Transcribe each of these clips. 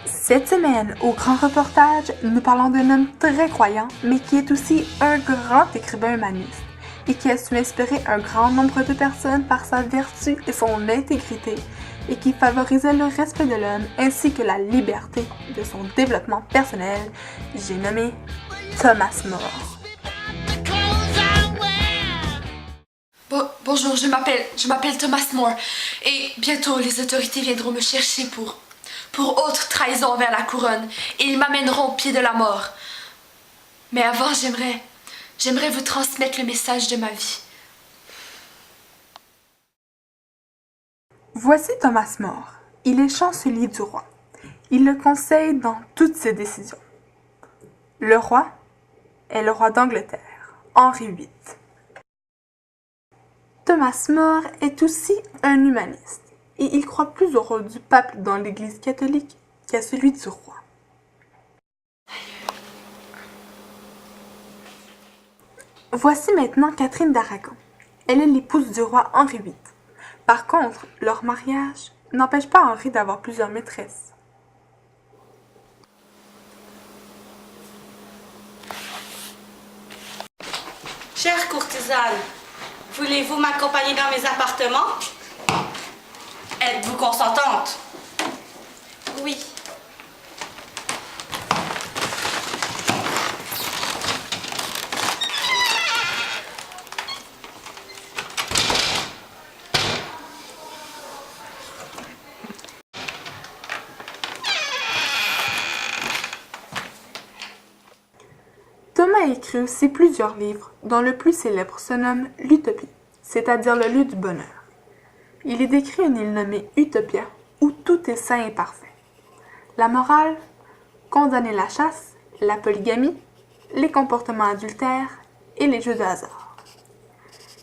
Cette semaine, au grand reportage, nous parlons d'un homme très croyant, mais qui est aussi un grand écrivain humaniste et qui a su inspirer un grand nombre de personnes par sa vertu et son intégrité et qui favorisait le respect de l'homme ainsi que la liberté de son développement personnel. J'ai nommé Thomas More. Bonjour, je m'appelle Thomas More et bientôt les autorités viendront me chercher pour autre trahison envers la couronne et ils m'amèneront au pied de la mort. Mais avant, j'aimerais vous transmettre le message de ma vie. Voici Thomas More. Il est chancelier du roi. Il le conseille dans toutes ses décisions. Le roi est le roi d'Angleterre, Henri VIII. Thomas More est aussi un humaniste et il croit plus au rôle du pape dans l'Église catholique qu'à celui du roi. Voici maintenant Catherine d'Aragon. Elle est l'épouse du roi Henri VIII. Par contre, leur mariage n'empêche pas Henri d'avoir plusieurs maîtresses. Chère courtisane, voulez-vous m'accompagner dans mes appartements? Êtes-vous consentante? Oui. Thomas a écrit aussi plusieurs livres, dont le plus célèbre se nomme l'Utopie, c'est-à-dire le lieu du bonheur. Il y décrit une île nommée Utopia, où tout est sain et parfait. La morale, condamner la chasse, la polygamie, les comportements adultères et les jeux de hasard.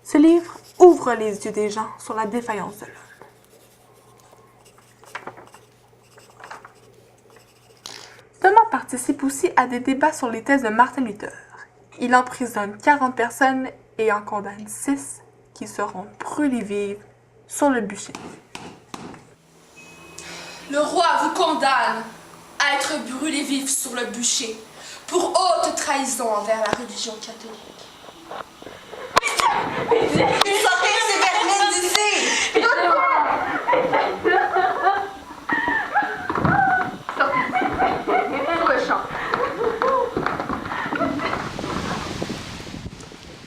Ce livre ouvre les yeux des gens sur la défaillance de l'homme. Thomas participe aussi à des débats sur les thèses de Martin Luther. Il emprisonne 40 personnes et en condamne 6 qui seront brûlées vives sur le bûcher. Le roi vous condamne à être brûlé vif sur le bûcher pour haute trahison envers la religion catholique. Sortez ces vermines d'ici!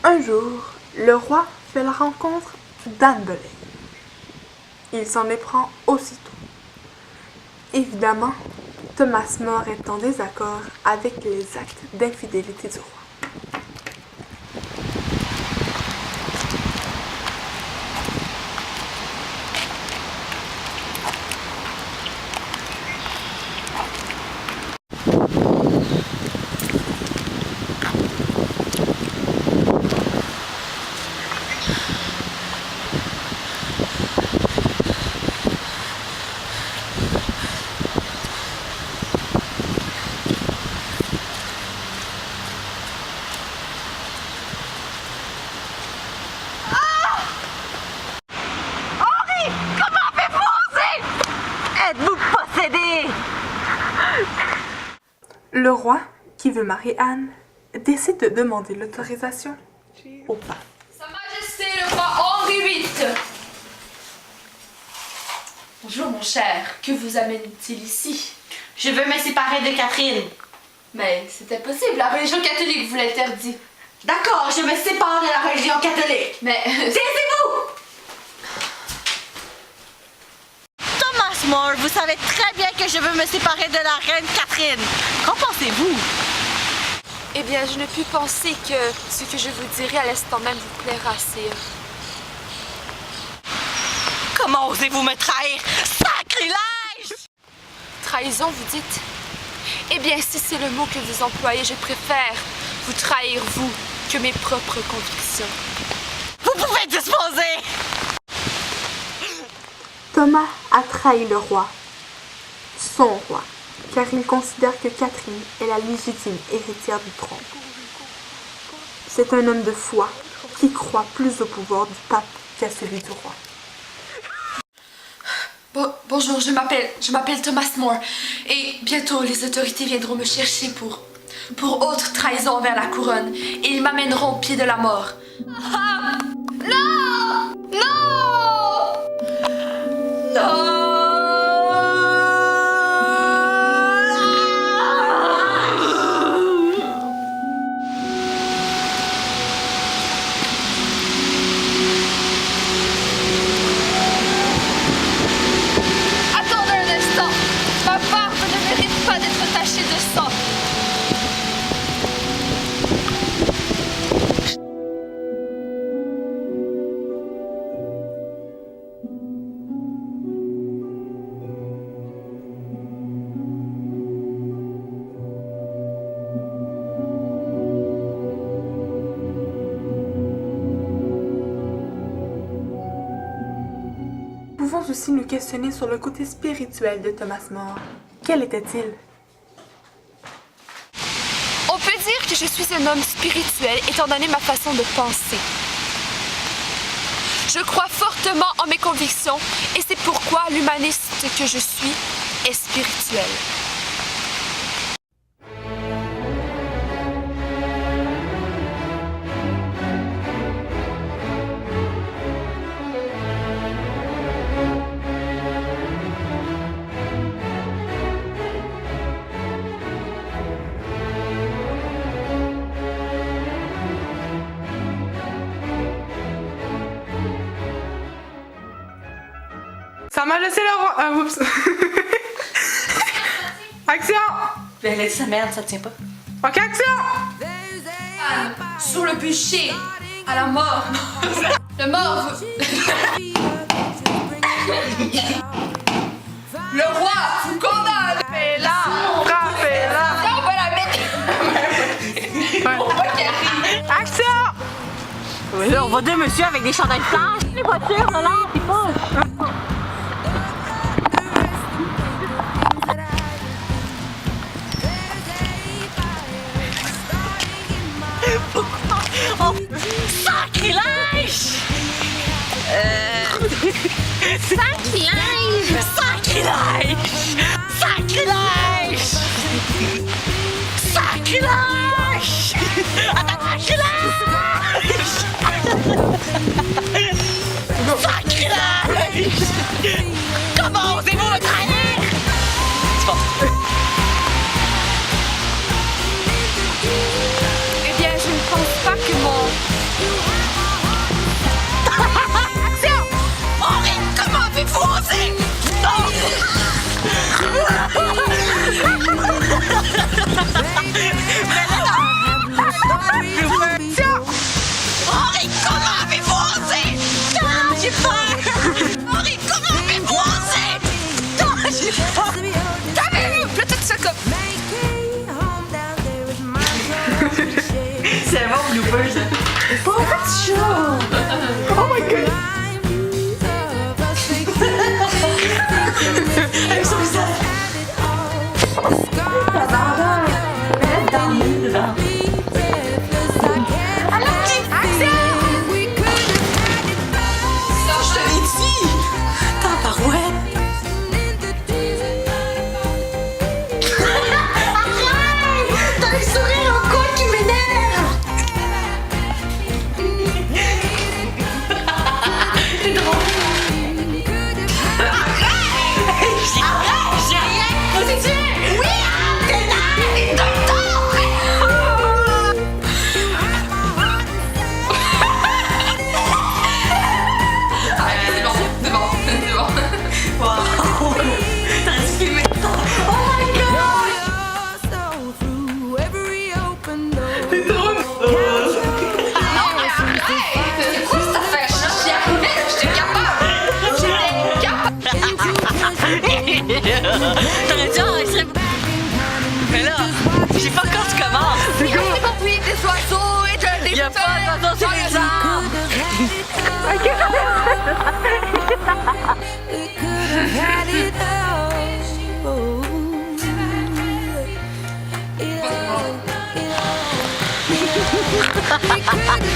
Un jour, le roi fait la rencontre d'Anne Boleyn. Il s'en éprend aussitôt. Évidemment, Thomas More est en désaccord avec les actes d'infidélité du roi. Êtes-vous possédé? Le roi, qui veut marier Anne, décide de demander l'autorisation au pape. Sa Majesté le roi Henri VIII. Bonjour mon cher, que vous amène-t-il ici? Je veux me séparer de Catherine. Mais c'est impossible, la religion catholique vous l'interdit. D'accord, je me sépare de la religion catholique. Mais Taisez-vous! Thomas More, vous savez très bien que je veux me séparer de la reine Catherine. Qu'en pensez-vous? eh bien, je ne puis penser que ce que je vous dirai à l'instant même vous plaira, sire. Comment osez-vous me trahir? Sacrilège! Trahison, vous dites? Eh bien, si c'est le mot que vous employez, je préfère vous trahir, vous, que mes propres convictions. Vous pouvez disposer! Thomas a trahi le roi, son roi, car il considère que Catherine est la légitime héritière du trône. C'est un homme de foi qui croit plus au pouvoir du pape qu'à celui du roi. bonjour, je m'appelle Thomas More. Et bientôt, les autorités viendront me chercher pour autre trahison envers la couronne. Et ils m'amèneront au pied de la mort. Ah! Non! Non! Non! Nous pouvons aussi nous questionner sur le côté spirituel de Thomas More. Quel était-il? On peut dire que je suis un homme spirituel étant donné ma façon de penser. Je crois fortement en mes convictions et c'est pourquoi l'humaniste que je suis est spirituel. Ça m'a laissé le roi. Ah, oups. Action! Ben, elle a dit sa merde, ça tient pas. Ok, action! Sur le péché, à la mort. Le mort veut... Le roi vous condamne. Fais-la! Frappez-la! On va la mettre. On va qu'elle rit. Action! Oui, là, on voit deux monsieur avec des chandails blanches. Les voitures, là, c'est pas. Oh, sacrilège! Sacrilège! Sacrilège! Sacrilège! Sacrilège! Sacrilège! Comment osez-vous me trahir? C'est bon. Eh bien, je ne pense pas que mon... Action! Henri, comment avez-vous osé? Non! Henri, comment avez-vous osé? Non, j'ai peur! Henri, comment avez-vous osé? Non, j'ai peur! Calmez-vous! Là, tout ça comme... C'est un bon blooper, ça. Oh, petit chat! Oh my god! Avec son visage! Reste dans le nez devant. Je te l'ai dit! T'en parouette! Arrête! T'as le sourire en coin qui m'énerve! C'est drôle! Arrête! J'ai rien! Où c'est-tu? Oui! T'es là! T'es C'est bon, c'est bon, c'est bon. wow! T'as dû filmer ça! Oh my god! C'est drôle! Non, mais arrête! C'est quoi cette affaire-là? J'y arrivais, j'étais capable! T'aurais dû enregistrer. Mais là, j'ai pas encore tu commences. Il y a des bruits, des oiseaux et des Y'a pas d'oiseaux sur les arbres. We could